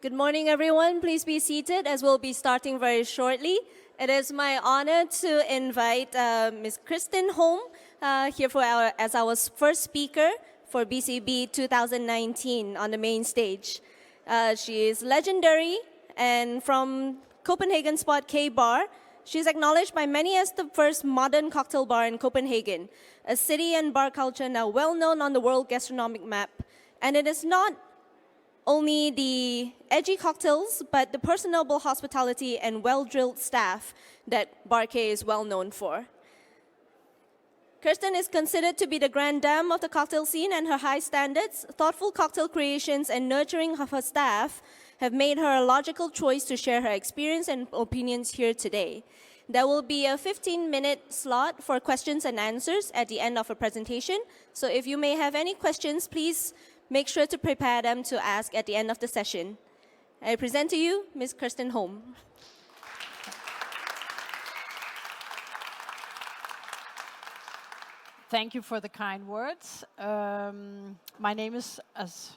Good morning, everyone. Please be seated as we'll be starting very shortly. It is my honor to invite Ms. Kirsten Holm here as our first speaker for BCB 2019 on the main stage. She is legendary, and from Copenhagen spot K-Bar, she's acknowledged by many as the first modern cocktail bar in Copenhagen, a city and bar culture now well known on the world gastronomic map. And it is not only the edgy cocktails, but the personable hospitality and well-drilled staff that Bar K is well known for. Kirsten is considered to be the grande dame of the cocktail scene, and her high standards, thoughtful cocktail creations, and nurturing of her staff have made her a logical choice to share her experience and opinions here today. There will be a 15-minute slot for questions and answers at the end of her presentation. So if you may have any questions, please make sure to prepare them to ask at the end of the session. I present to you Ms. Kirsten Holm. Thank you for the kind words. My name is, as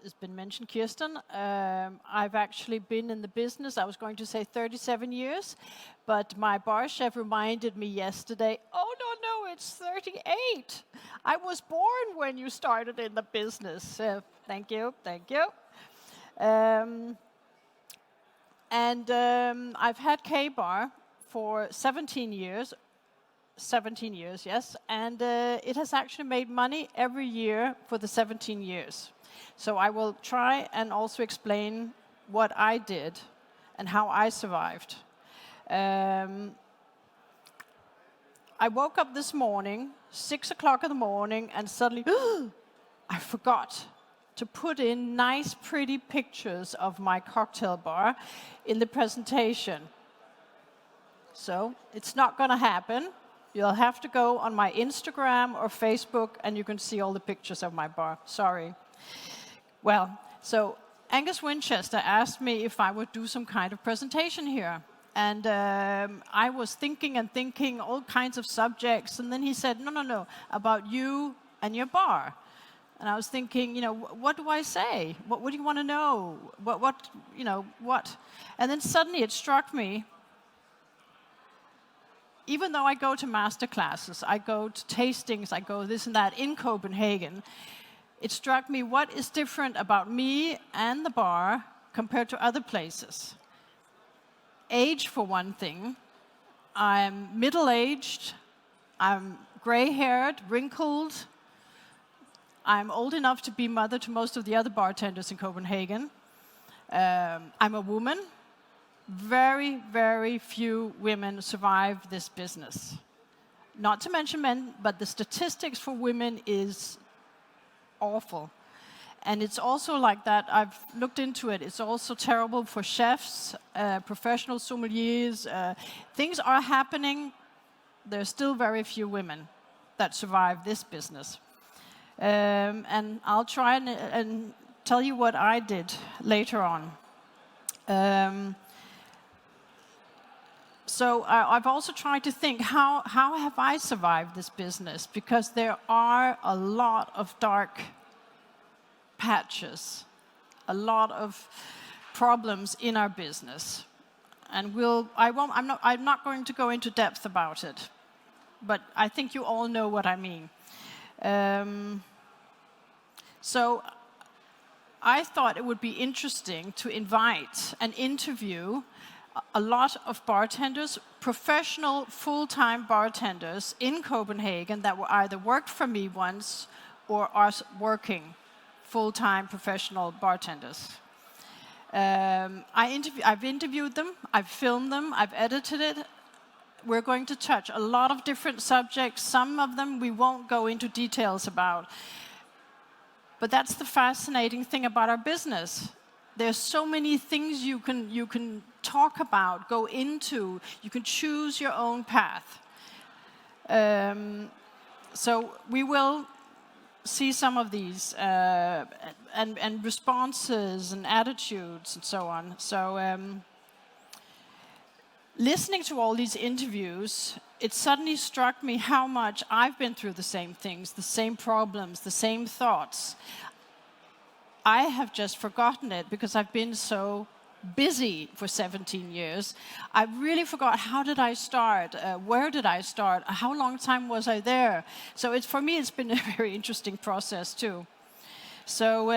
has been mentioned, Kirsten. I've actually been in the business, I was going to say 37 years, but my bar chef reminded me yesterday, oh, no, it's 38. I was born when you started in the business. Thank you. I've had K-Bar for 17 years, yes, and it has actually made money every year for the 17 years. So I will try and also explain what I did and how I survived. I woke up this morning, 6 o'clock in the morning, and suddenly, I forgot to put in nice, pretty pictures of my cocktail bar in the presentation. So it's not going to happen. You'll have to go on my Instagram or Facebook, and you can see all the pictures of my bar. Sorry. Well, so Angus Winchester asked me if I would do some kind of presentation here. And I was thinking all kinds of subjects. And then he said, no, about you and your bar. And I was thinking, what do I say? What do you want to know? What? And then suddenly it struck me, even though I go to master classes, I go to tastings, I go this and that in Copenhagen, it struck me what is different about me and the bar compared to other places. Age, for one thing. I'm middle-aged, I'm gray-haired, wrinkled. I'm old enough to be mother to most of the other bartenders in Copenhagen. I'm a woman. Very, very few women survive this business. Not to mention men, but the statistics for women is awful. And it's also like that, I've looked into it, it's also terrible for chefs, professional sommeliers. Things are happening. There's still very few women that survive this business. And I'll try and tell you what I did later on. So I've also tried to think, how have I survived this business? Because there are a lot of dark patches, a lot of problems in our business. And I'm not going to go into depth about it, but I think you all know what I mean. So I thought it would be interesting to invite and interview a lot of bartenders, professional full-time bartenders in Copenhagen that were either worked for me once or are working full-time professional bartenders. I've interviewed them, I've filmed them, I've edited it. We're going to touch a lot of different subjects. Some of them we won't go into details about. But that's the fascinating thing about our business. There's so many things you can talk about, go into. You can choose your own path. So we will see some of these and responses and attitudes and so on. So listening to all these interviews, it suddenly struck me how much I've been through the same things, the same problems, the same thoughts. I have just forgotten it because I've been so busy for 17 years. I really forgot, how did I start? Where did I start? How long time was I there? So for me, it's been a very interesting process too. So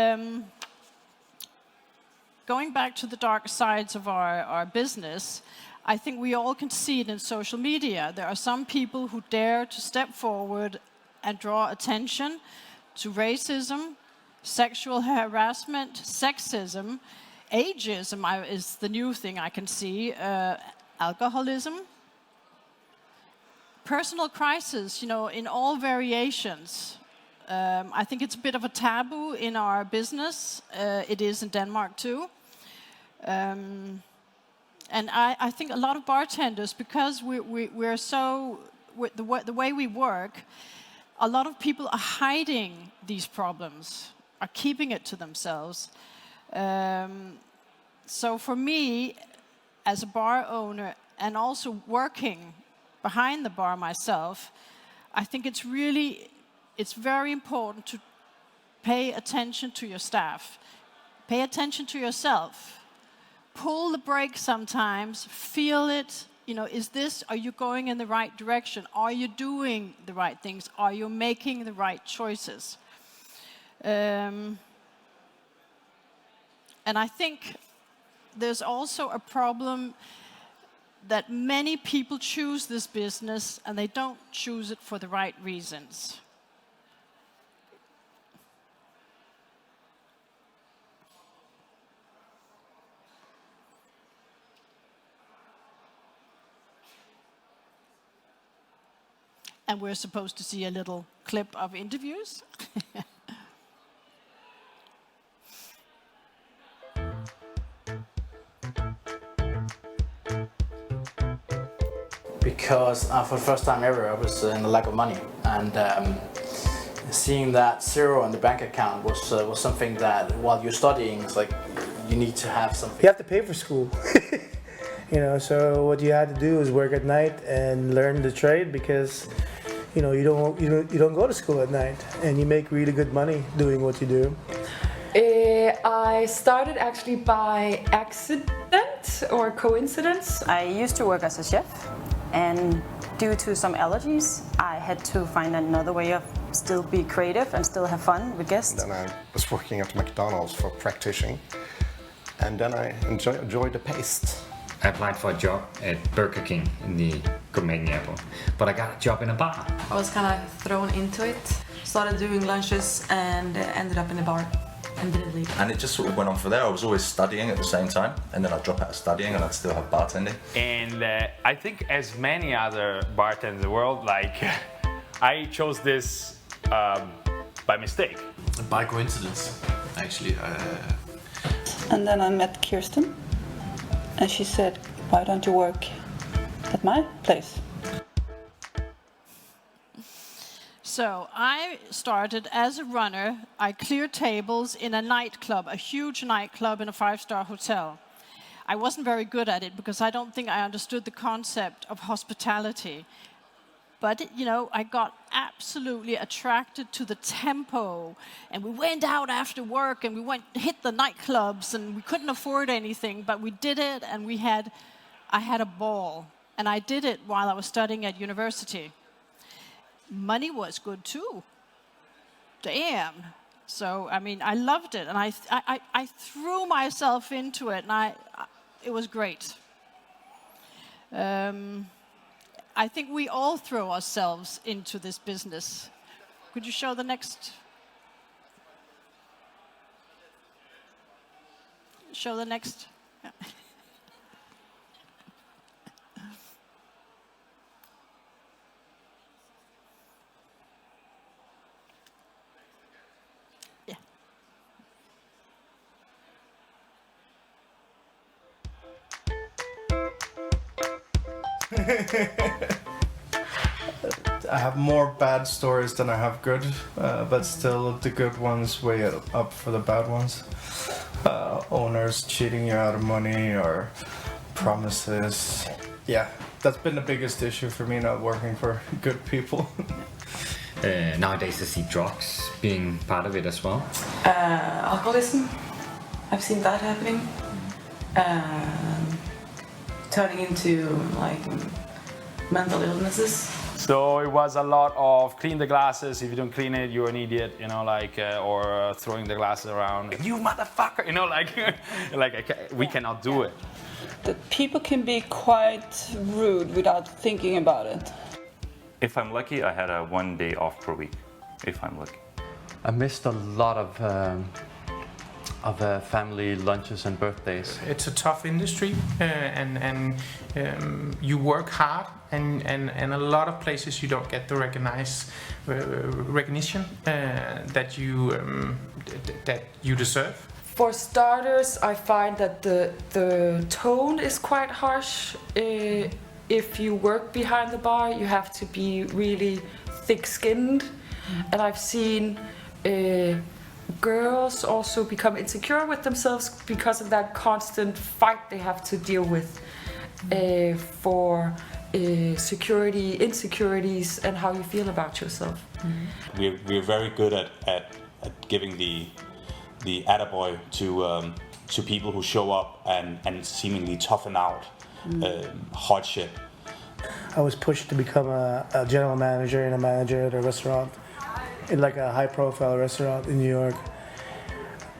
going back to the dark sides of our business, I think we all can see it in social media. There are some people who dare to step forward and draw attention to racism, sexual harassment, sexism, ageism is the new thing I can see, alcoholism, personal crisis, in all variations. I think it's a bit of a taboo in our business. It is in Denmark too. And I think a lot of bartenders, because we're so, the way we work, a lot of people are hiding these problems, are keeping it to themselves. So for me, as a bar owner, and also working behind the bar myself, I think it's very important to pay attention to your staff. Pay attention to yourself. Pull the brake sometimes, feel it. Are you going in the right direction? Are you doing the right things? Are you making the right choices? And I think there's also a problem that many people choose this business and they don't choose it for the right reasons. And we're supposed to see a little clip of interviews. Because for the first time ever, I was in a lack of money, and seeing that zero on the bank account was something that, while you're studying, it's like you need to have something. You have to pay for school. So what you had to do is work at night and learn the trade, because you don't go to school at night, and you make really good money doing what you do. I started actually by accident or coincidence. I used to work as a chef, and due to some allergies, I had to find another way of still be creative and still have fun with guests. Then I was working at McDonald's for practicing, and then I enjoyed the paste. I applied for a job at Burger King in the Copenhagen airport, but I got a job in a bar. I was kind of thrown into it, started doing lunches and ended up in a bar and didn't leave. And it just sort of went on from there. I was always studying at the same time, and then I'd drop out of studying and I'd still have bartending. And I think, as many other bartenders in the world, I chose this by mistake. By coincidence, actually. And then I met Kirsten, and she said, "Why don't you work at my place?" So I started as a runner. I cleared tables in a nightclub, a huge nightclub in a 5-star hotel. I wasn't very good at it because I don't think I understood the concept of hospitality. But, I got absolutely attracted to the tempo. And we went out after work and we hit the nightclubs, and we couldn't afford anything, but we did it, and I had a ball. And I did it while I was studying at university. Money was good too. Damn. So, I loved it, and I threw myself into it, and it was great. I think we all throw ourselves into this business. Could you show the next? Show the next. Yeah. I have more bad stories than I have good, but still the good ones weigh up for the bad ones. Owners cheating you out of money or promises. Yeah, that's been the biggest issue for me, not working for good people. Nowadays I see drugs being part of it as well. Alcoholism. I've seen that happening. Turning into like mental illnesses. So it was a lot of clean the glasses. If you don't clean it, you're an idiot, you know, like, or throwing the glasses around. You motherfucker, you know, like, we cannot do it. That people can be quite rude without thinking about it. If I'm lucky, I had a 1 day off per week. If I'm lucky. I missed a lot of family lunches and birthdays. It's a tough industry, and you work hard, and a lot of places you don't get the recognition that you deserve. For starters, I find that the tone is quite harsh. If you work behind the bar, you have to be really thick-skinned, and I've seen girls also become insecure with themselves because of that constant fight they have to deal with for security, insecurities, and how you feel about yourself. We're very good at giving the attaboy to people who show up and seemingly toughen out hardship. I was pushed to become a general manager and a manager at a restaurant, in like a high-profile restaurant in New York.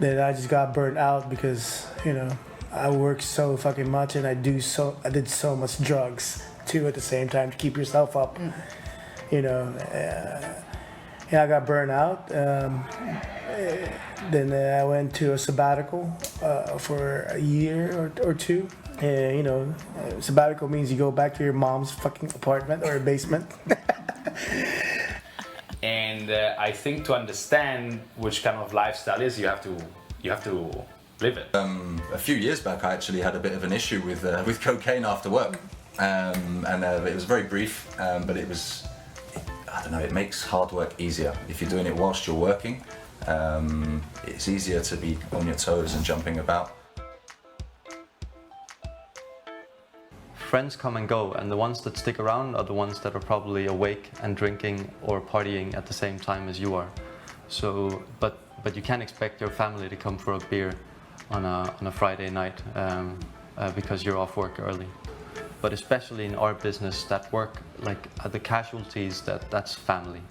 Then I just got burnt out because, you know, I work so fucking much, and I did so much drugs too at the same time to keep yourself up. You know, and I got burnt out. Then I went to a sabbatical for a year or two. You know, sabbatical means you go back to your mom's fucking apartment or a basement. And I think to understand which kind of lifestyle is, you have to live it. A few years back, I actually had a bit of an issue with cocaine after work, and it was very brief, but it was, I don't know, it makes hard work easier if you're doing it whilst you're working. It's easier to be on your toes and jumping about. Friends come and go, and the ones that stick around are the ones that are probably awake and drinking or partying at the same time as you are. So, but you can't expect your family to come for a beer on a Friday night because you're off work early. But especially in our business, that work, like the casualties, that's family.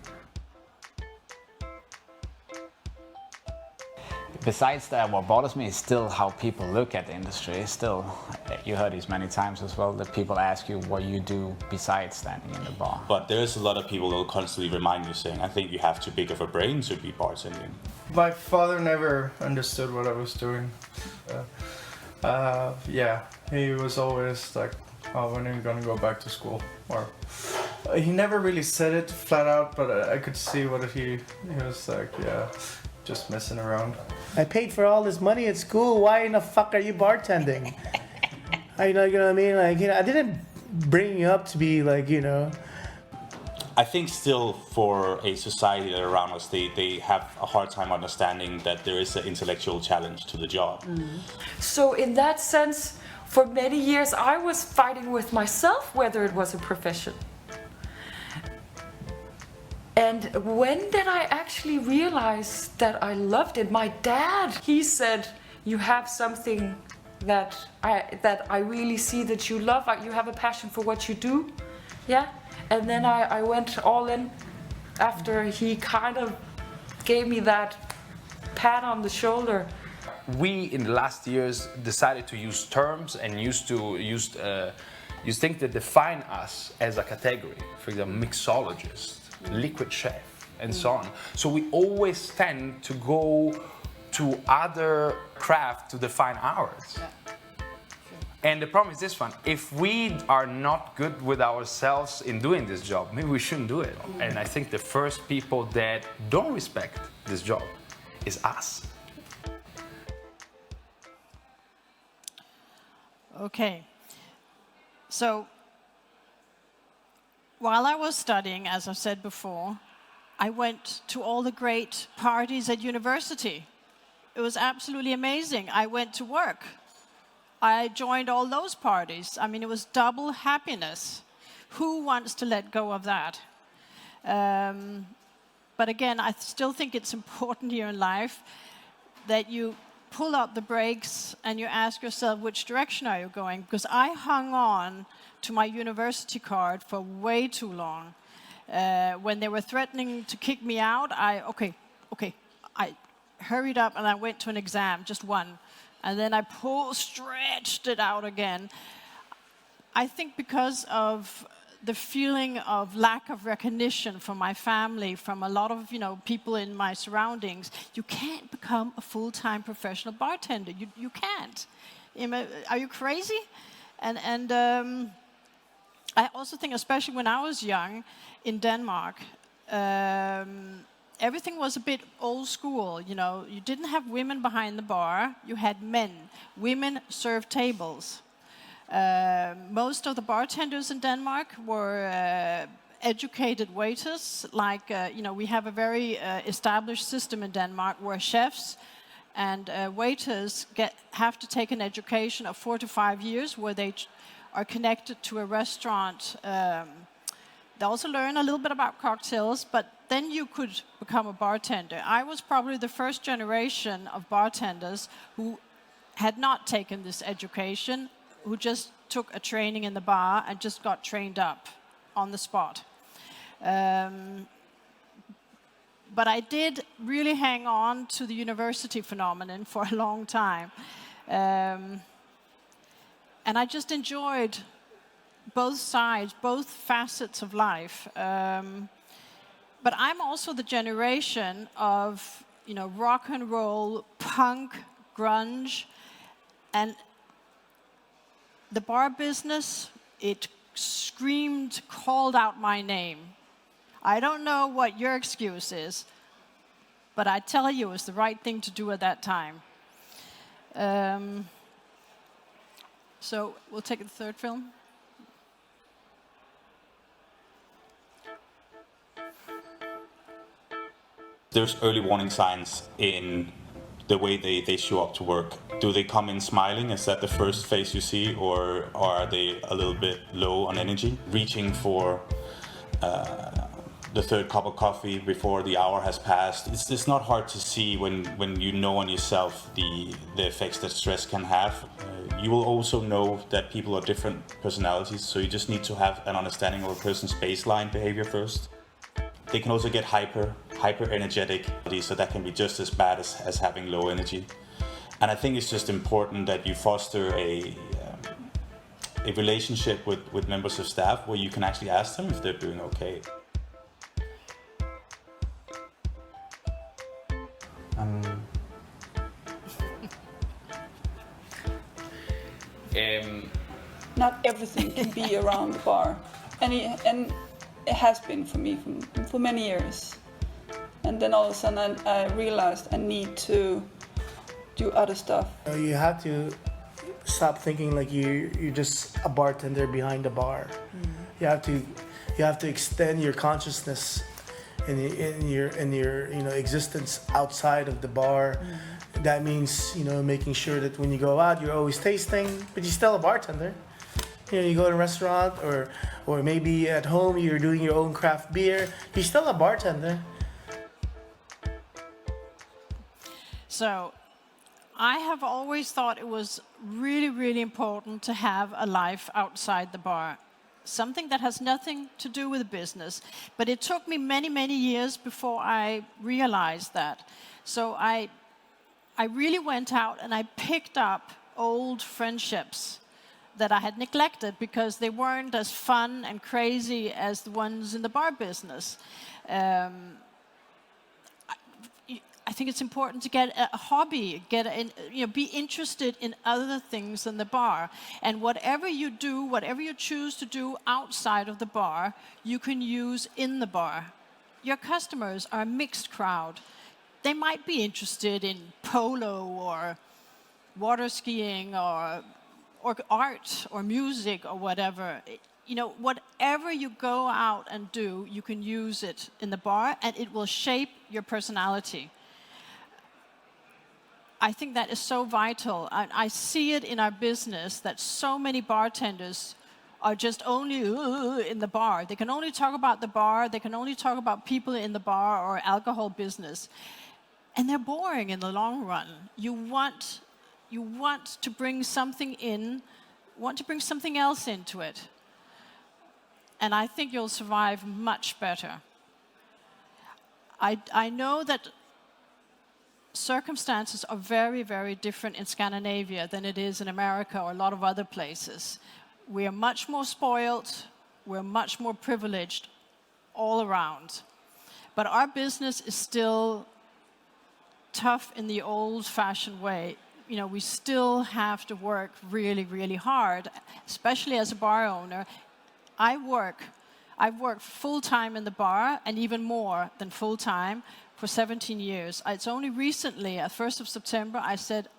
Besides that, what bothers me is still how people look at the industry. Still, you heard this many times as well, that people ask you what you do besides standing in the bar. But there's a lot of people that will constantly remind you saying, I think you have too big of a brain to be bartending. My father never understood what I was doing. Yeah, he was always like, oh, when are you gonna go back to school? Or he never really said it flat out, but I could see what he was like, yeah, just messing around. I paid for all this money at school. Why in the fuck are you bartending? You know what I mean? Like, you know, I didn't bring you up to be like, you know. I think still for a society that around us, they have a hard time understanding that there is an intellectual challenge to the job. So in that sense, for many years, I was fighting with myself whether it was a profession. And when did I actually realize that I loved it? My dad, he said, you have something that I really see that you love. You have a passion for what you do. Yeah. And then I went all in after he kind of gave me that pat on the shoulder. We, in the last years, decided to use terms and use things that define us as a category. For example, mixologist, liquid chef, and so on. So we always tend to go to other craft to define ours. And the problem is this one: if we are not good with ourselves in doing this job, maybe we shouldn't do it. And I think the first people that don't respect this job is us. Okay. So, while I was studying, as I've said before, I went to all the great parties at university. It was absolutely amazing. I went to work. I joined all those parties. I mean, it was double happiness. Who wants to let go of that? But again, I still think it's important here in life that you pull up the brakes and you ask yourself, which direction are you going? Because I hung on to my university card for way too long. When they were threatening to kick me out, I hurried up and I went to an exam, just one. And then I stretched it out again. I think because of the feeling of lack of recognition from my family, from a lot of people in my surroundings, you can't become a full-time professional bartender. You can't. Are you crazy? And I also think, especially when I was young in Denmark, everything was a bit old school. You didn't have women behind the bar. You had men. Women served tables. Most of the bartenders in Denmark were educated waiters. We have a very established system in Denmark where chefs and waiters have to take an education of 4 to 5 years where they are connected to a restaurant. They also learn a little bit about cocktails, but then you could become a bartender. I was probably the first generation of bartenders who had not taken this education, who just took a training in the bar and just got trained up on the spot. But I did really hang on to the university phenomenon for a long time. And I just enjoyed both sides, both facets of life. But I'm also the generation of, rock and roll, punk, grunge, and the bar business, it screamed, called out my name. I don't know what your excuse is, but I tell you, it was the right thing to do at that time. So we'll take the third film. There's early warning signs in the way they show up to work. Do they come in smiling? Is that the first face you see, or are they a little bit low on energy, reaching for the third cup of coffee before the hour has passed? It's not hard to see when you know on yourself the effects that stress can have. You will also know that people are different personalities, so you just need to have an understanding of a person's baseline behavior first. They can also get hyper energetic, so that can be just as bad as having low energy. And I think it's just important that you foster a relationship with members of staff where you can actually ask them if they're doing okay. Not everything can be around the bar, and it has been for me for many years. And then all of a sudden I realized I need to do other stuff. You have to stop thinking like you're just a bartender behind the bar. You have to extend your consciousness in your existence outside of the bar. That means making sure that when you go out you're always tasting, but you're still a bartender. You go to a restaurant or maybe at home you're doing your own craft beer. You're still a bartender. So I have always thought it was really, really important to have a life outside the bar. Something that has nothing to do with business. But it took me many, many years before I realized that. So I really went out and I picked up old friendships that I had neglected because they weren't as fun and crazy as the ones in the bar business. I think it's important to get a hobby, be interested in other things than the bar. And whatever you do, whatever you choose to do outside of the bar, you can use in the bar. Your customers are a mixed crowd. They might be interested in polo or water skiing or art or music or whatever. Whatever you go out and do, you can use it in the bar and it will shape your personality. I think that is so vital. I see it in our business that so many bartenders are just only in the bar. They can only talk about the bar. They can only talk about people in the bar or alcohol business. And they're boring in the long run. You want to bring something in, want to bring something else into it. And I think you'll survive much better. I know that circumstances are very, very different in Scandinavia than it is in America or a lot of other places. We are much more spoiled, we're much more privileged all around. But our business is still tough in the old-fashioned way. You know, we still have to work really, really hard, especially as a bar owner. I've worked full-time in the bar, and even more than full-time, for 17 years. It's only recently, at 1st of September, I said,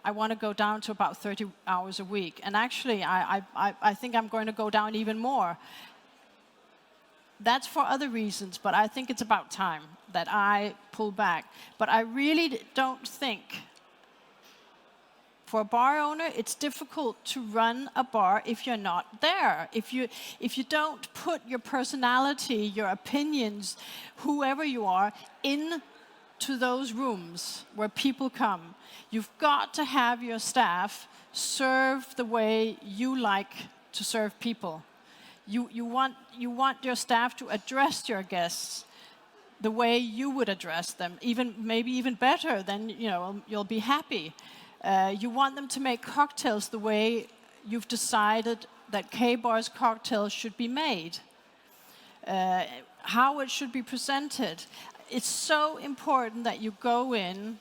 I want to go down to about 30 hours a week. And actually, I think I'm going to go down even more. That's for other reasons, but I think it's about time that I pull back. But I really don't think, for a bar owner, it's difficult to run a bar if you're not there. If you don't put your personality, your opinions, whoever you are, into those rooms where people come. You've got to have your staff serve the way you like to serve people. You want your staff to address your guests the way you would address them, maybe even better. Then you'll be happy. You want them to make cocktails the way you've decided that K-Bar's cocktails should be made, how it should be presented. It's so important that you go in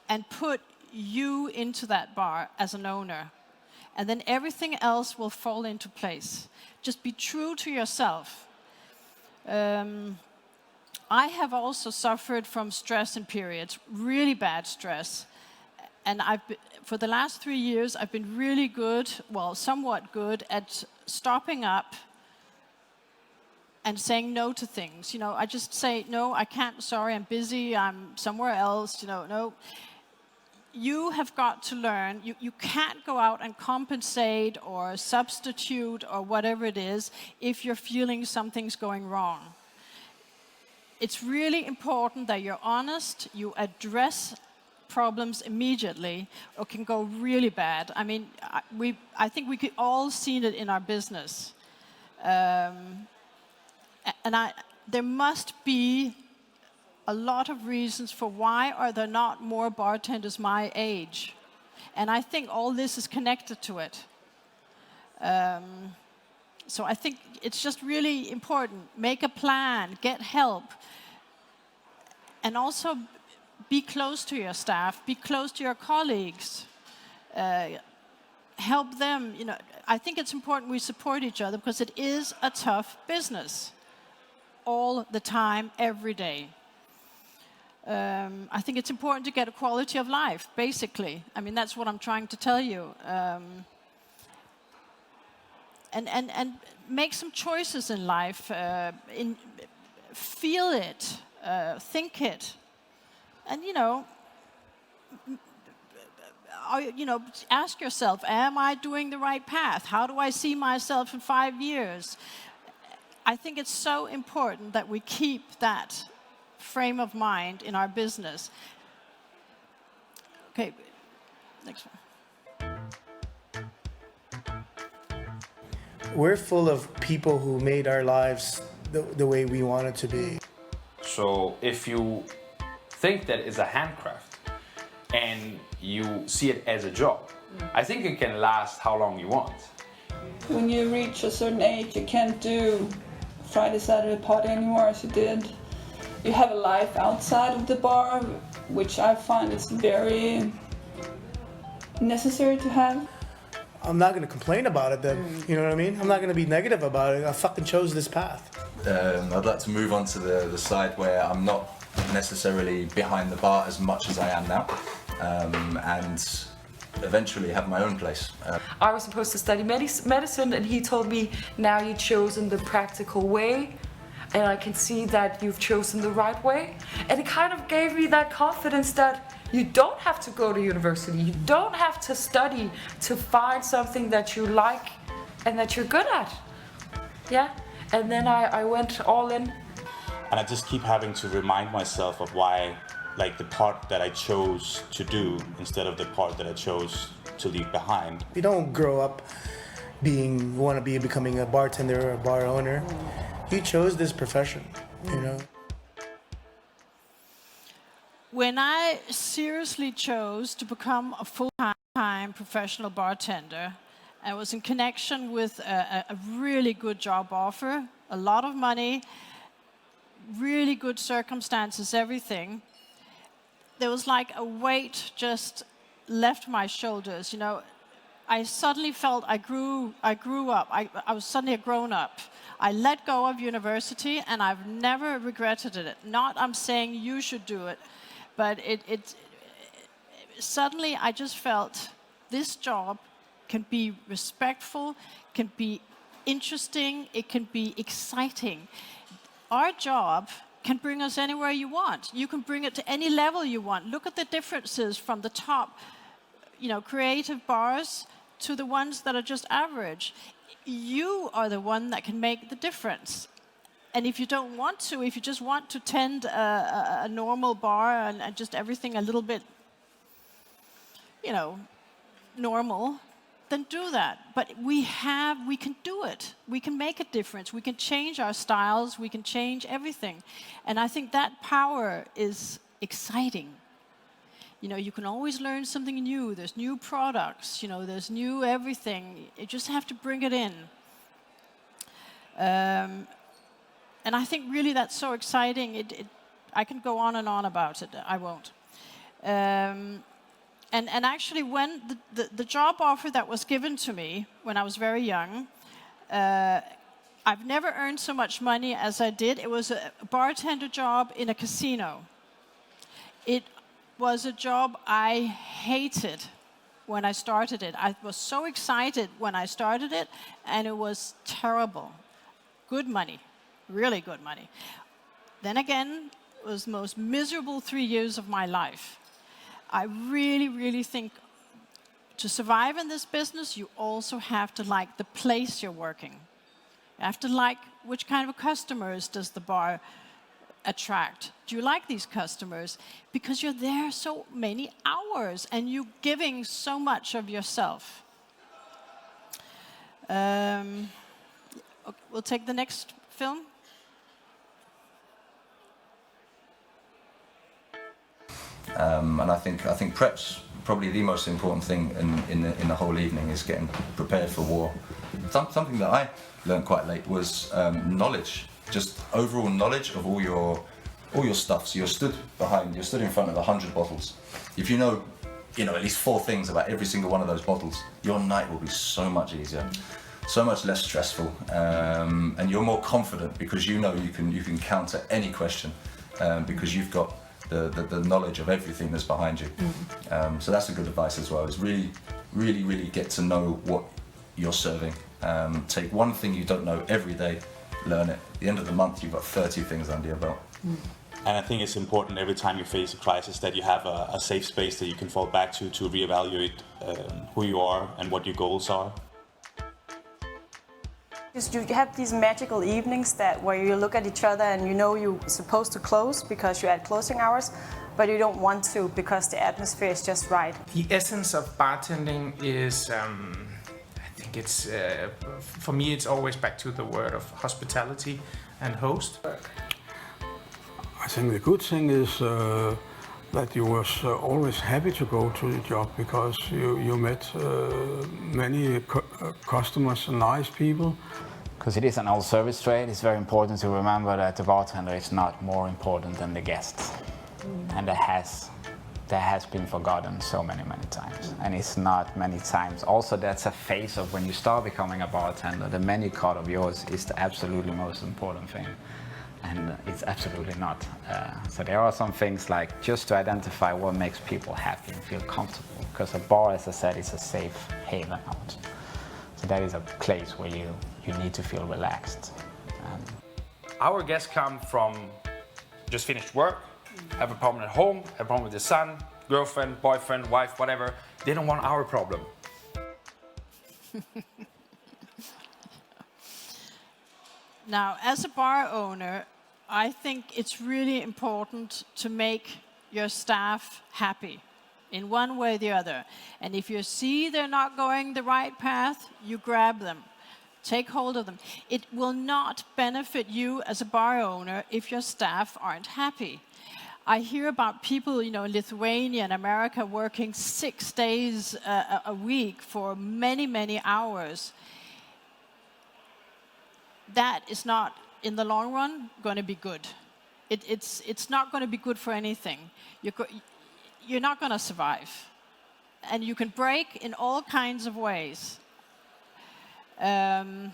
and put you into that bar as an owner, and then everything else will fall into place. Just be true to yourself. I have also suffered from stress in periods, really bad stress. And for the last 3 years, I've been really good, well, somewhat good, at stopping up and saying no to things. You know, I just say, no, I can't, sorry, I'm busy, I'm somewhere else, no. You have got to learn, you can't go out and compensate or substitute or whatever it is if you're feeling something's going wrong. It's really important that you're honest, you address problems immediately, or can go really bad. I mean, I think we could all seen it in our business. There must be a lot of reasons for why are there not more bartenders my age. And I think all this is connected to it. So I think it's just really important. Make a plan, get help. And also be close to your staff, be close to your colleagues. Help them, I think it's important we support each other because it is a tough business. All the time, every day. I think it's important to get a quality of life, basically. I mean, that's what I'm trying to tell you. And make some choices in life. Feel it, think it. And, ask yourself, am I doing the right path? How do I see myself in 5 years? I think it's so important that we keep that frame of mind in our business. Okay, next one. We're full of people who made our lives the way we want it to be. So if you think that it's a handcraft and you see it as a job, I think it can last how long you want. When you reach a certain age, you can't do Friday, Saturday party anymore as you did. You have a life outside of the bar, which I find is very necessary to have. I'm not going to complain about it then, you know what I mean? I'm not going to be negative about it. I fucking chose this path. I'd like to move on to the side where I'm not necessarily behind the bar as much as I am now, and eventually have my own place. I was supposed to study medicine, and he told me, now you've chosen the practical way, and I can see that you've chosen the right way. And it kind of gave me that confidence that you don't have to go to university, you don't have to study to find something that you like and that you're good at. Yeah, and then I went all in. And I just keep having to remind myself of why, like the part that I chose to do instead of the part that I chose to leave behind. You don't grow up becoming a bartender or a bar owner. You chose this profession, you know. When I seriously chose to become a full-time professional bartender, I was in connection with a really good job offer, a lot of money, really good circumstances, everything. There was like a weight just left my shoulders, you know. I suddenly felt I grew up. I was suddenly a grown-up. I let go of university, and I've never regretted it. Not I'm saying you should do it, but suddenly I just felt this job can be respectful, can be interesting, it can be exciting. Our job can bring us anywhere you want. You can bring it to any level you want. Look at the differences from the top, you know, creative bars to the ones that are just average. You are the one that can make the difference. And if you don't want to, if you just want to tend a normal bar and just everything a little bit, you know, normal, then do that. But we can do it. We can make a difference. We can change our styles. We can change everything. And I think that power is exciting. You know, you can always learn something new. There's new products, you know, there's new everything. You just have to bring it in. And I think really that's so exciting. I can go on and on about it. I won't. And actually, when the job offer that was given to me when I was very young, I've never earned so much money as I did. It was a bartender job in a casino. It was a job I hated when I started it. I was so excited when I started it, and it was terrible. Good money, really good money. Then again, it was the most miserable 3 years of my life. I really, really think to survive in this business, you also have to like the place you're working. You have to like which kind of customers does the bar attract. Do you like these customers? Because you're there so many hours and you're giving so much of yourself. Okay, we'll take the next film. And I think prep's probably the most important thing in the whole evening is getting prepared for war. Something that I learned quite late was knowledge, just overall knowledge of all your stuff. So you're stood in front of 100 bottles. If you know at least 4 things about every single one of those bottles, your night will be so much easier, so much less stressful, and you're more confident because you know you can counter any question because you've got the knowledge of everything that's behind you. So that's a good advice as well, is really get to know what you're serving. Take one thing you don't know every day, learn it. At the end of the month, you've got 30 things under your belt. And I think it's important every time you face a crisis that you have a safe space that you can fall back to reevaluate who you are and what your goals are. You have these magical evenings where you look at each other and you know you're supposed to close because you're at closing hours, but you don't want to because the atmosphere is just right. The essence of bartending is, I think it's, for me it's always back to the word of hospitality and host. I think the good thing is that you was always happy to go to the job because you met many customers and nice people. Because it is an old service trade, it's very important to remember that the bartender is not more important than the guest. And that has been forgotten so many times. And it's not many times. Also, that's a phase of when you start becoming a bartender, the menu card of yours is the absolutely most important thing. And it's absolutely not. So there are some things like just to identify what makes people happy and feel comfortable. Because a bar, as I said, is a safe haven out. So that is a place where you need to feel relaxed. Our guests come from just finished work, have a problem at home, have a problem with their son, girlfriend, boyfriend, wife, whatever. They don't want our problem. Now, as a bar owner, I think it's really important to make your staff happy in one way or the other. And if you see they're not going the right path, you grab them. Take hold of them. It will not benefit you as a bar owner if your staff aren't happy. I hear about people, in Lithuania and America working 6 days a week for many, many hours. That is not, in the long run, going to be good. It's not going to be good for anything. You're not going to survive. And you can break in all kinds of ways. That's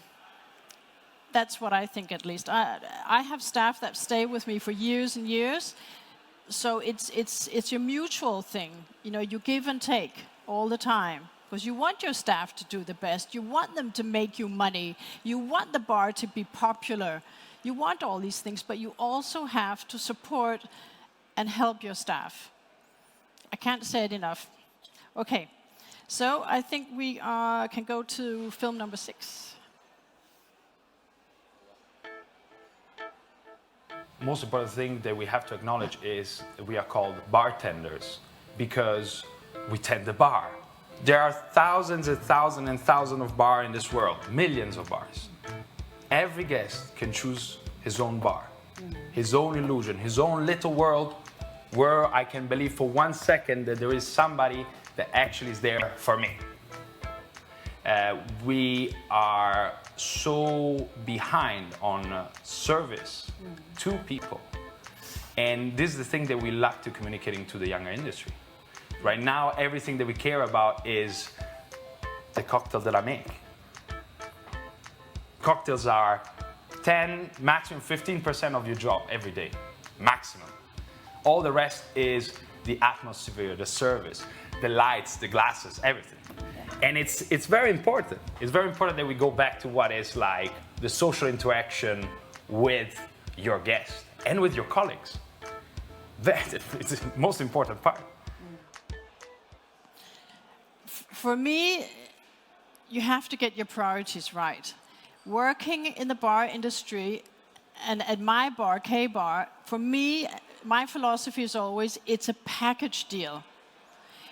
what I think, at least. I have staff that stay with me for years and years. So it's your mutual thing. You give and take all the time. Because you want your staff to do the best. You want them to make you money. You want the bar to be popular. You want all these things, but you also have to support and help your staff. I can't say it enough. Okay, so I think we can go to film number 6. Most important thing that we have to acknowledge is we are called bartenders because we tend the bar. There are thousands and thousands and thousands of bars in this world, millions of bars. Every guest can choose his own bar, his own illusion, his own little world where I can believe for 1 second that there is somebody that actually is there for me. We are so behind on service to people. And this is the thing that we lack to communicating to the younger industry. Right now, everything that we care about is the cocktail that I make. Cocktails are 10, maximum 15% of your job every day, maximum. All the rest is the atmosphere, the service, the lights, the glasses, everything. And it's very important. It's very important that we go back to what is like the social interaction with your guests and with your colleagues. That is the most important part. For me, you have to get your priorities right. Working in the bar industry and at my bar, K-Bar, for me, my philosophy is always, it's a package deal.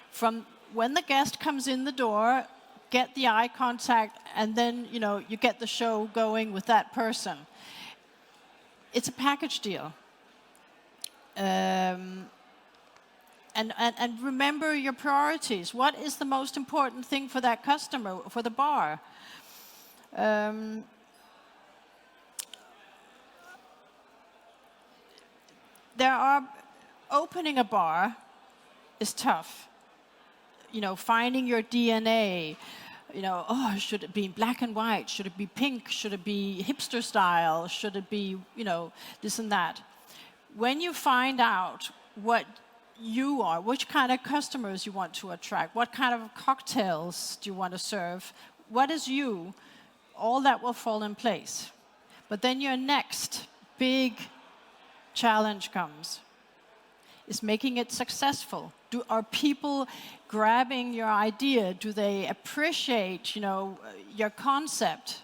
From when the guest comes in the door, get the eye contact, and then, you get the show going with that person. It's a package deal. And remember your priorities. What is the most important thing for that customer, for the bar? Opening a bar is tough. Finding your DNA. Should it be in black and white? Should it be pink? Should it be hipster style? Should it be, this and that? When you find out what you are, which kind of customers you want to attract, what kind of cocktails do you want to serve, what is you, all that will fall in place. But then your next big challenge comes, is making it successful. Are people grabbing your idea? Do they appreciate, your concept?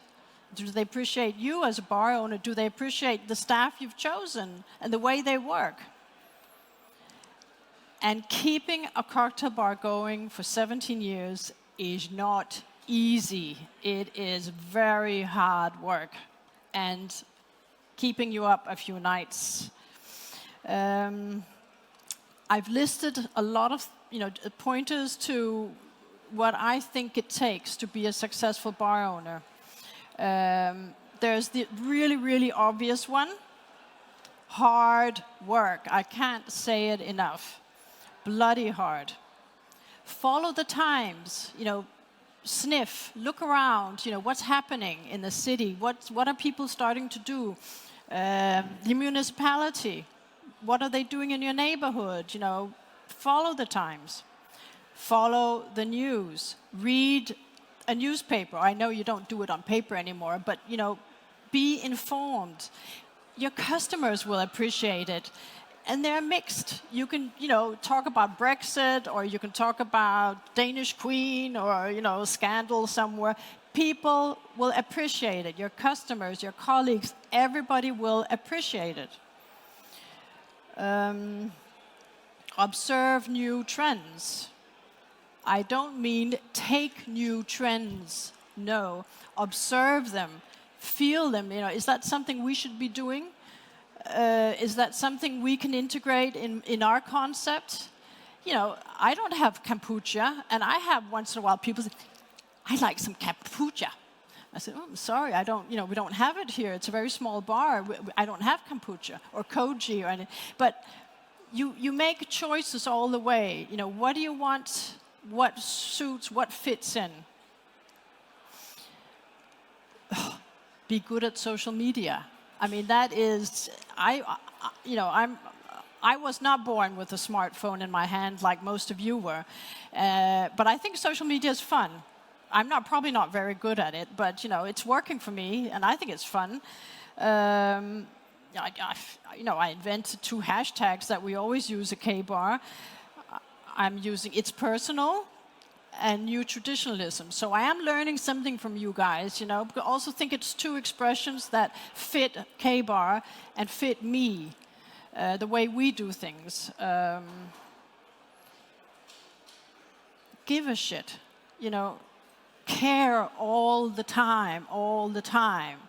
Do they appreciate you as a bar owner? Do they appreciate the staff you've chosen and the way they work? And keeping a cocktail bar going for 17 years is not easy. It is very hard work and keeping you up a few nights. I've listed a lot of pointers to what I think it takes to be a successful bar owner. There's the really, really obvious one. Hard work. I can't say it enough. Bloody hard. Follow the times. Sniff. Look around. What's happening in the city? What are people starting to do? The municipality. What are they doing in your neighborhood? Follow the times. Follow the news. Read a newspaper. I know you don't do it on paper anymore, but, be informed. Your customers will appreciate it. And they're mixed. You can, talk about Brexit, or you can talk about Danish Queen, or, scandal somewhere. People will appreciate it. Your customers, your colleagues, everybody will appreciate it. Observe new trends. I don't mean take new trends. No, observe them, feel them. You know, is that something we should be doing? Is that something we can integrate in our concept? You know, I don't have kombucha, and I have once in a while people say, I like some kombucha. I said, oh, I'm sorry, I don't, you know, we don't have it here. It's a very small bar. I don't have kombucha or koji or anything. But you make choices all the way. You know, what do you want? What suits? What fits in? Be good at social media. I mean, that is, I was not born with a smartphone in my hand like most of you were, but I think social media is fun. I'm probably not very good at it, but you know, it's working for me, and I think it's fun. I invented 2 hashtags that we always use at K-Bar. I'm using It's Personal and New Traditionalism. So I am learning something from you guys, you know. But I also think it's 2 expressions that fit K-Bar and fit me, the way we do things. Give a shit, you know. Care all the time, all the time.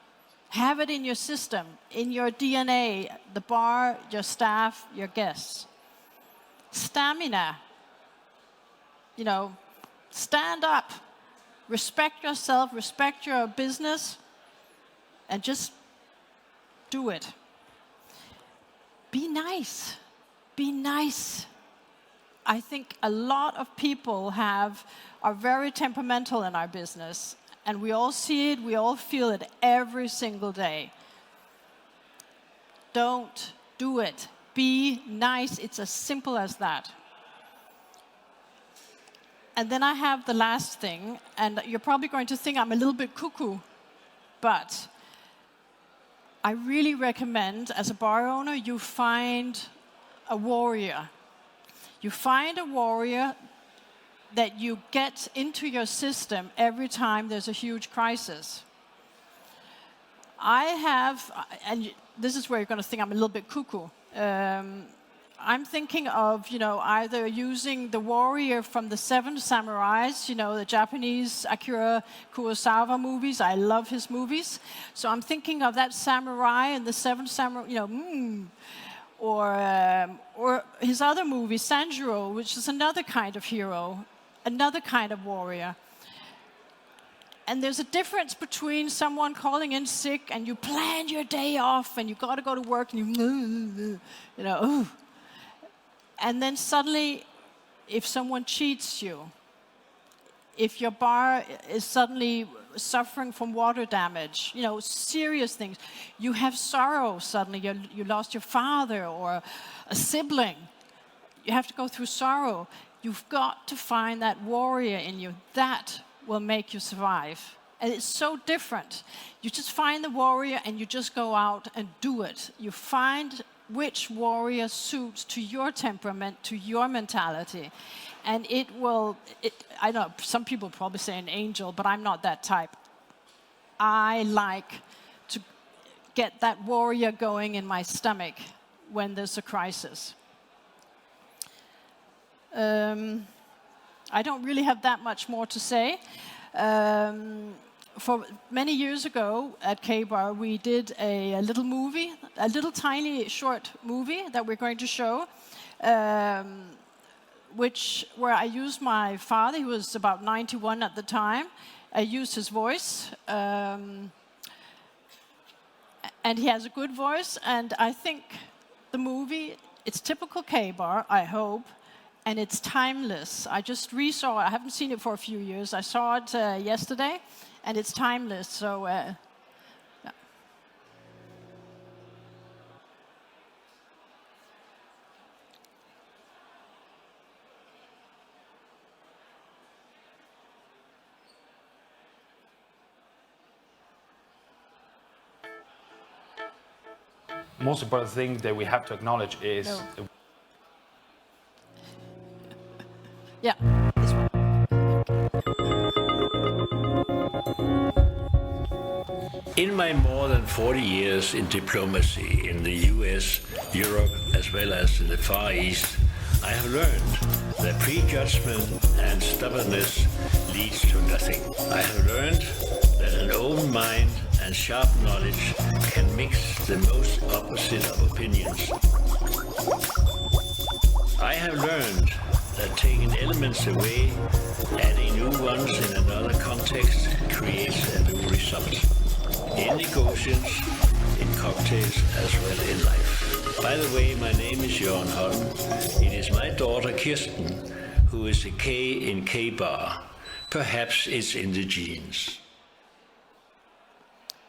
Have it in your system, in your DNA, the bar, your staff, your guests. Stamina. You know, stand up, respect yourself, respect your business, and just do it. Be nice. Be nice. I think a lot of people are very temperamental in our business, and we all see it, we all feel it every single day. Don't do it. Be nice. It's as simple as that. And then I have the last thing, and you're probably going to think I'm a little bit cuckoo, but I really recommend, as a bar owner, you find a warrior. You find a warrior that you get into your system every time there's a huge crisis. I have, and this is where you're going to think I'm a little bit cuckoo. I'm thinking of, you know, either using the warrior from the 7 Samurais, you know, the Japanese Akira Kurosawa movies. I love his movies. So I'm thinking of that samurai and the 7 Samurai, you know, or his other movie, Sanjuro, which is another kind of hero, another kind of warrior. And there's a difference between someone calling in sick and you plan your day off and you got to go to work and you know, ooh. And then suddenly, if someone cheats you, if your bar is suddenly suffering from water damage, you know, serious things, you have sorrow suddenly, you lost your father or a sibling, you have to go through sorrow. You've got to find that warrior in you. That will make you survive. And it's so different. You just find the warrior and you just go out and do it. You find which warrior suits to your temperament, to your mentality. And it will, I know some people probably say an angel, but I'm not that type. I like to get that warrior going in my stomach when there's a crisis. I don't really have that much more to say. For many years ago at K-Bar, we did a little movie, a little tiny short movie that we're going to show, where I used my father. He was about 91 at the time. I used his voice, and he has a good voice. And I think the movie, it's typical K-Bar, I hope, and it's timeless. I just resaw it. I haven't seen it for a few years. I saw it yesterday. And it's timeless, so yeah. Most important thing that we have to acknowledge is... No. Yeah. This one. In my more than 40 years in diplomacy in the US, Europe, as well as in the Far East, I have learned that prejudgment and stubbornness leads to nothing. I have learned that an open mind and sharp knowledge can mix the most opposite of opinions. I have learned that taking elements away, adding new ones in another context, creates a new result. In negotiations, in cocktails, as well in life. By the way, my name is Geoffrey Holm. It is my daughter Kirsten, who is a K in K-bar. Perhaps it's in the genes.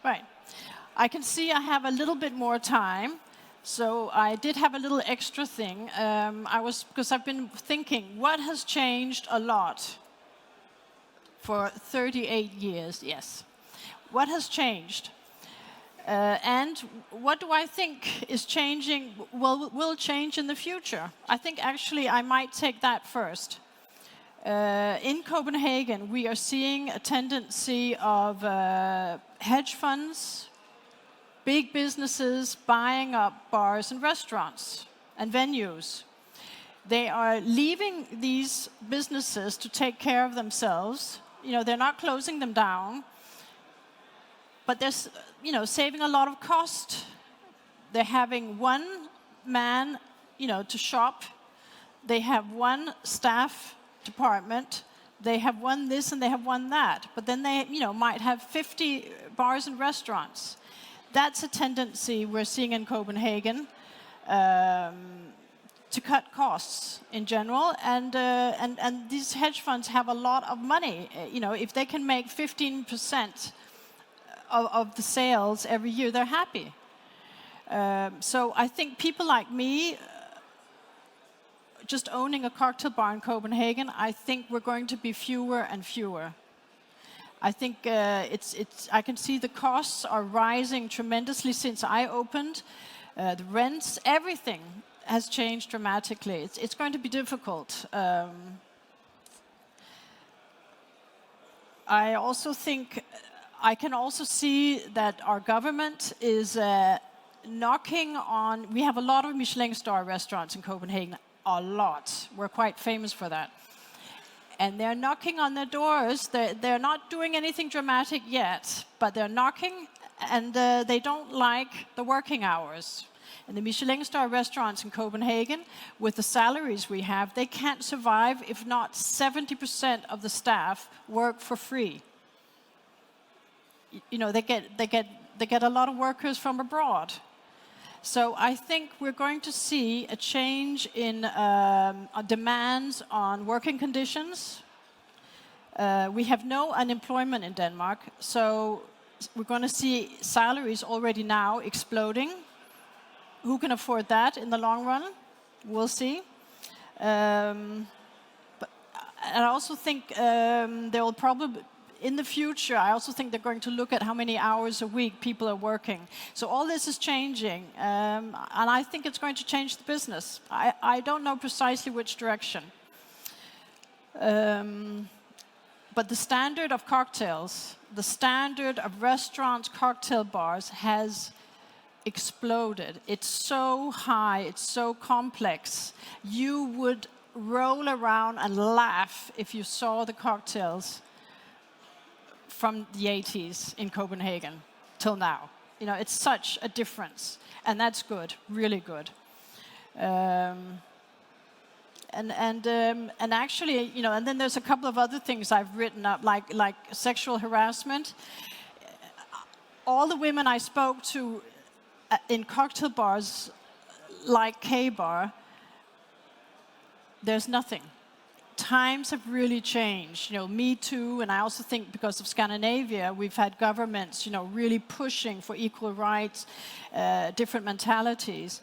Right. I can see I have a little bit more time. So I did have a little extra thing. Because I've been thinking, what has changed a lot for 38 years? Yes. What has changed? And what do I think is changing, will change in the future? I think actually I might take that first. In Copenhagen, we are seeing a tendency of hedge funds, big businesses buying up bars and restaurants and venues. They are leaving these businesses to take care of themselves. You know, they're not closing them down, but they're, you know, saving a lot of cost. They're having one man, you know, to shop. They have one staff department. They have one this and they have one that. But then they, you know, might have 50 bars and restaurants. That's a tendency we're seeing in Copenhagen to cut costs in general, and these hedge funds have a lot of money. You know, if they can make 15% of the sales every year, they're happy. So I think people like me, just owning a cocktail bar in Copenhagen, I think we're going to be fewer and fewer. I think I can see the costs are rising tremendously since I opened. The rents, everything has changed dramatically. It's going to be difficult. I also think I can also see that our government is knocking on. We have a lot of Michelin star restaurants in Copenhagen, a lot. We're quite famous for that. And they're knocking on their doors. They're not doing anything dramatic yet, but they're knocking, and they don't like the working hours. And the Michelin star restaurants in Copenhagen, with the salaries we have, they can't survive if not 70% of the staff work for free. You know, they get a lot of workers from abroad. So I think we're going to see a change in demands on working conditions. We have no unemployment in Denmark, so we're going to see salaries already now exploding. Who can afford that in the long run? We'll see. And I also think there will probably, in the future, I also think they're going to look at how many hours a week people are working. So all this is changing, and I think it's going to change the business. I don't know precisely which direction. But the standard of cocktails, the standard of restaurants, cocktail bars has exploded. It's so high, it's so complex. You would roll around and laugh if you saw the cocktails from the 80s in Copenhagen till now. You know, it's such a difference, and that's good, really good. And actually, you know, and then there's a couple of other things I've written up, like sexual harassment. All the women I spoke to in cocktail bars, like K-bar, there's nothing. Times have really changed, you know, Me Too, and I also think because of Scandinavia, we've had governments, you know, really pushing for equal rights, different mentalities.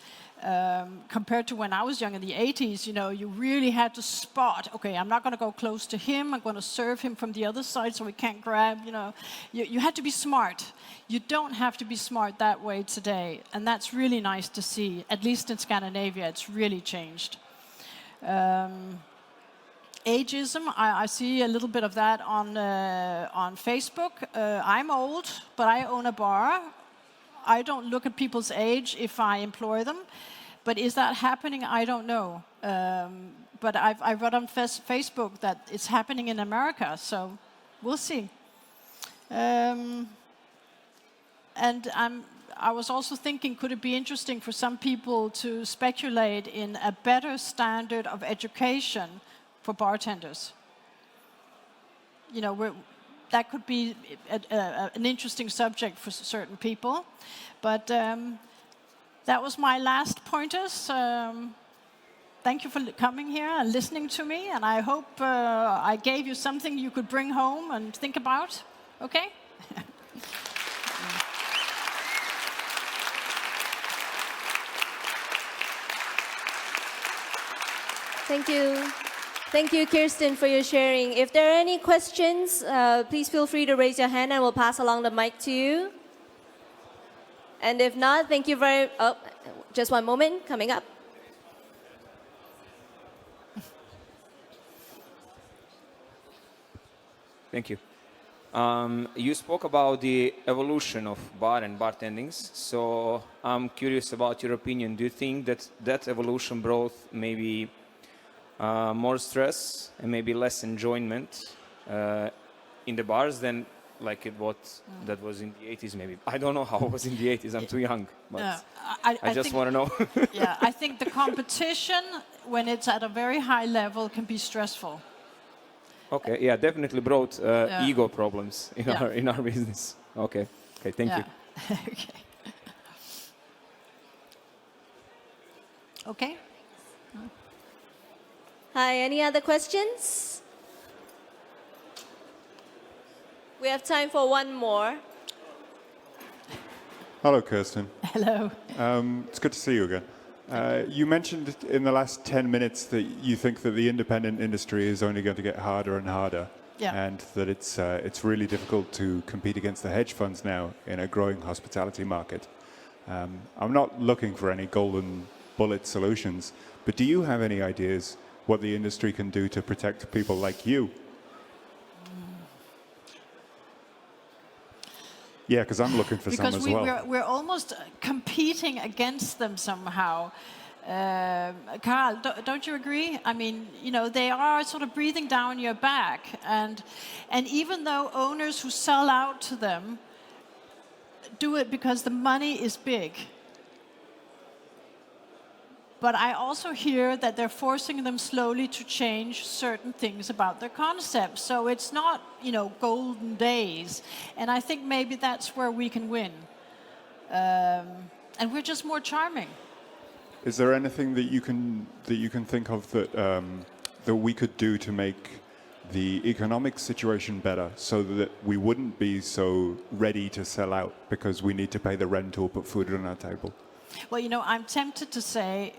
Compared to when I was young in the 80s, you know, you really had to spot, okay, I'm not going to go close to him, I'm going to serve him from the other side so he can't grab, you know. You had to be smart. You don't have to be smart that way today, and that's really nice to see. At least in Scandinavia, it's really changed. ageism. I see a little bit of that on Facebook. I'm old, but I own a bar. I don't look at people's age if I employ them. But is that happening? I don't know. But I read on Facebook that it's happening in America, so we'll see. And I was also thinking, could it be interesting for some people to speculate in a better standard of education for bartenders? You know, that could be an interesting subject for certain people. But that was my last pointers. Thank you for coming here and listening to me, and I hope I gave you something you could bring home and think about. Okay? Thank you. Thank you, Kirsten, for your sharing. If there are any questions, please feel free to raise your hand and we'll pass along the mic to you. And if not, thank you very... Oh, just one moment, coming up. Thank you. You spoke about the evolution of bar and bartendings, so I'm curious about your opinion. Do you think that that evolution brought maybe more stress and maybe less enjoyment in the bars than like that was in the 80s maybe? I don't know how it was in the 80s, I'm too young, but I just want to know. Yeah, I think the competition, when it's at a very high level, can be stressful. Okay, yeah, definitely brought ego problems in our business. Okay, thank you. Okay. Hi, any other questions? We have time for one more. Hello, Kirsten. Hello. It's good to see you again. You mentioned in the last 10 minutes that you think that the independent industry is only going to get harder and harder, and that it's really difficult to compete against the hedge funds now in a growing hospitality market. I'm not looking for any golden bullet solutions, but do you have any ideas what the industry can do to protect people like you? Yeah, because I'm looking for some as well. Because we're almost competing against them somehow. Carl, don't you agree? I mean, you know, they are sort of breathing down your back. And even though owners who sell out to them do it because the money is big, but I also hear that they're forcing them slowly to change certain things about their concept. So it's not, you know, golden days. And I think maybe that's where we can win. And we're just more charming. Is there anything that you can think of that we could do to make the economic situation better, so that we wouldn't be so ready to sell out because we need to pay the rent or put food on our table? Well, you know, I'm tempted to say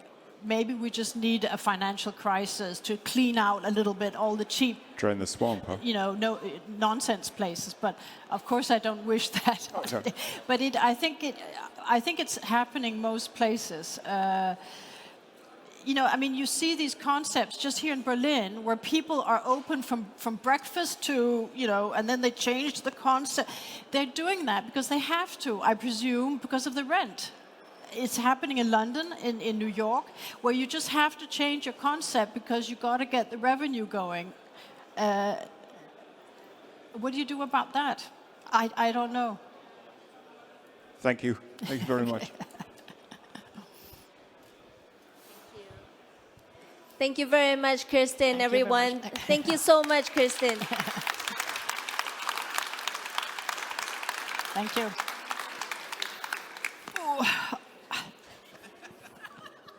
maybe we just need a financial crisis to clean out a little bit all the cheap, drain the swamp, huh? You know, nonsense places. But of course, I don't wish that. Okay. But I think it's happening most places. You know, I mean, you see these concepts just here in Berlin where people are open from breakfast to, you know, and then they change the concept. They're doing that because they have to, I presume, because of the rent. It's happening in London, in New York, where you just have to change your concept because you got to get the revenue going. What do you do about that? I don't know. Thank you. Thank you very much. Thank you very much, Kirsten, everyone. Thank you so much, Kirsten. Thank you.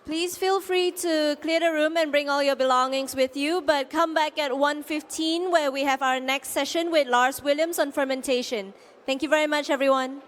Please feel free to clear the room and bring all your belongings with you, but come back at 1:15 where we have our next session with Lars Williams on fermentation. Thank you very much, everyone.